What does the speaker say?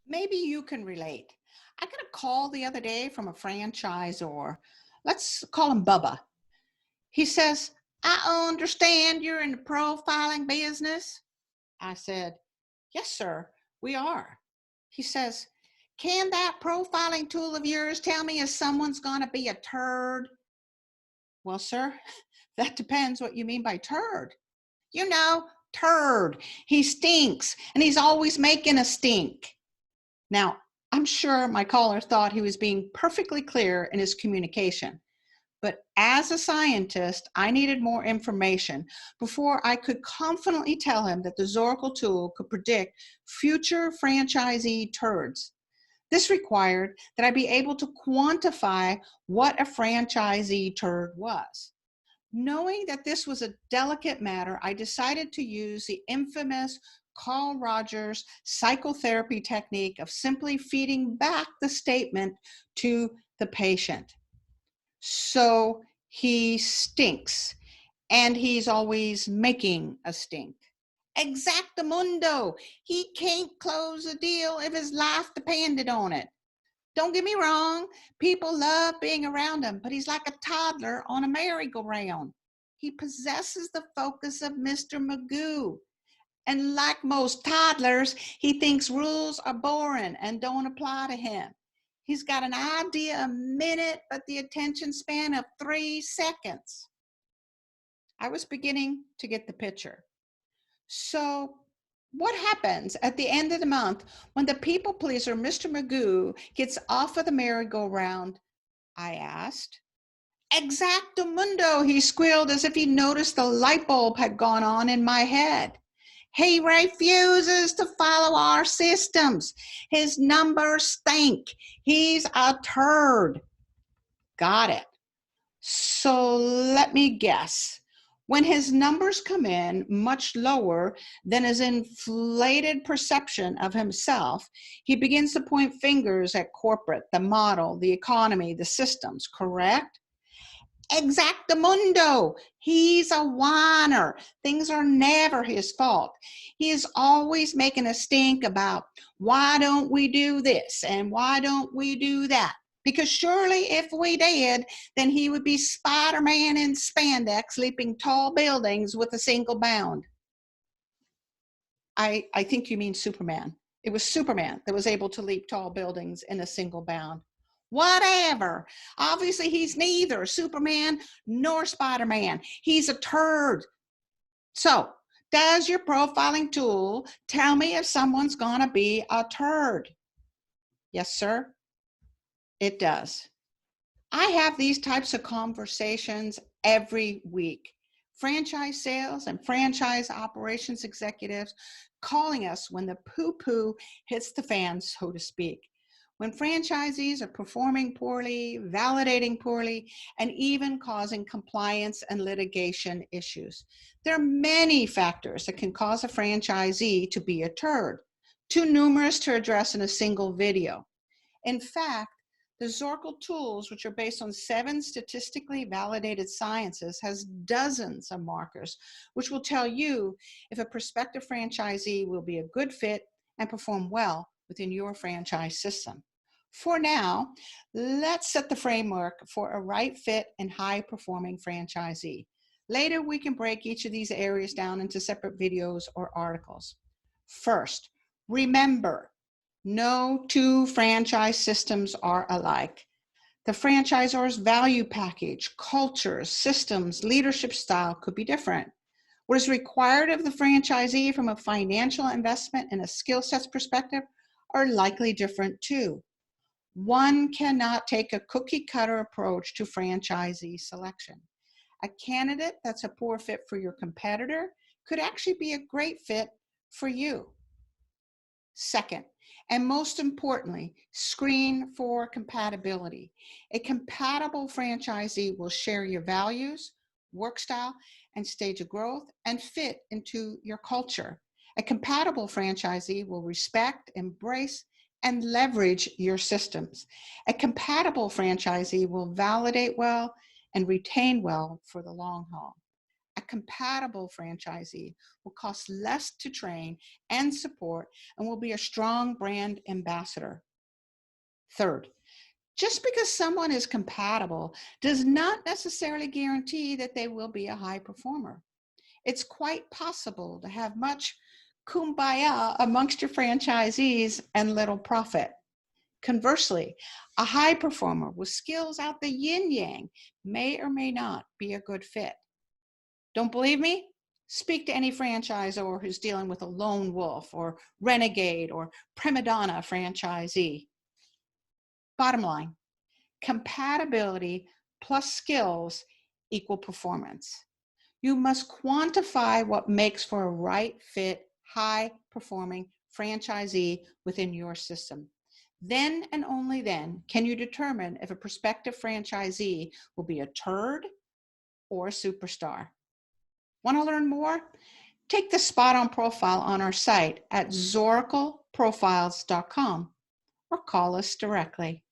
Maybe you can relate. I got a call the other day from a franchisor. Let's call him Bubba. He says, I understand you're in the profiling business. I said, yes, sir, we are. He says, can that profiling tool of yours tell me if someone's going to be a turd? Well, sir, that depends what you mean by turd. You know, turd. He stinks and he's always making a stink. Now, I'm sure my caller thought he was being perfectly clear in his communication, but as a scientist, I needed more information before I could confidently tell him that the Zorakle tool could predict future franchisee turds. This required that I be able to quantify what a franchisee turd was. Knowing that this was a delicate matter, I decided to use the infamous Carl Rogers psychotherapy technique of simply feeding back the statement to the patient. So he stinks, and he's always making a stink. Exactamundo. He can't close a deal if his life depended on it. Don't get me wrong, people love being around him, but he's like a toddler on a merry-go-round. He possesses the focus of Mr. Magoo. And like most toddlers, he thinks rules are boring and don't apply to him. He's got an idea a minute, but the attention span of 3 seconds. I was beginning to get the picture. So what happens at the end of the month when the people pleaser, Mr. Magoo, gets off of the merry-go-round? I asked. Exactamundo, he squealed as if he noticed the light bulb had gone on in my head. He refuses to follow our systems. His numbers stink. He's a turd. Got it. So let me guess. When his numbers come in much lower than his inflated perception of himself, he begins to point fingers at corporate, the model, the economy, the systems, correct? Exactamundo. He's a whiner. Things are never his fault. He is always making a stink about why don't we do this and why don't we do that? Because surely if we did, then he would be Spider-Man in spandex leaping tall buildings with a single bound. I think you mean Superman. It was Superman that was able to leap tall buildings in a single bound. Whatever. Obviously, he's neither Superman nor Spider-Man. He's a turd. So, does your profiling tool tell me if someone's going to be a turd? Yes, sir. It does. I have these types of conversations every week. Franchise sales and franchise operations executives calling us when the poo-poo hits the fan, so to speak. When franchisees are performing poorly, validating poorly, and even causing compliance and litigation issues. There are many factors that can cause a franchisee to be a turd, too numerous to address in a single video. In fact, the Zorakle tools, which are based on 7 statistically validated sciences, has dozens of markers, which will tell you if a prospective franchisee will be a good fit and perform well within your franchise system. For now, let's set the framework for a right fit and high-performing franchisee. Later, we can break each of these areas down into separate videos or articles. First, remember, no 2 franchise systems are alike. The franchisor's value package, cultures, systems, leadership style could be different. What is required of the franchisee from a financial investment and a skill sets perspective are likely different too. One cannot take a cookie cutter approach to franchisee selection. A candidate that's a poor fit for your competitor could actually be a great fit for you. Second, and most importantly, screen for compatibility. A compatible franchisee will share your values, work style, and stage of growth and fit into your culture. A compatible franchisee will respect, embrace, and leverage your systems. A compatible franchisee will validate well and retain well for the long haul. A compatible franchisee will cost less to train and support and will be a strong brand ambassador. Third, just because someone is compatible does not necessarily guarantee that they will be a high performer. It's quite possible to have much kumbaya amongst your franchisees and little profit. Conversely, a high performer with skills out the yin-yang may or may not be a good fit. Don't believe me? Speak to any franchisor who's dealing with a lone wolf or renegade or prima donna franchisee. Bottom line, compatibility plus skills equal performance. You must quantify what makes for a right fit, high performing franchisee within your system. Then and only then can you determine if a prospective franchisee will be a turd or a superstar. Want to learn more? Take the spot on profile on our site at zorakleprofiles.com or call us directly.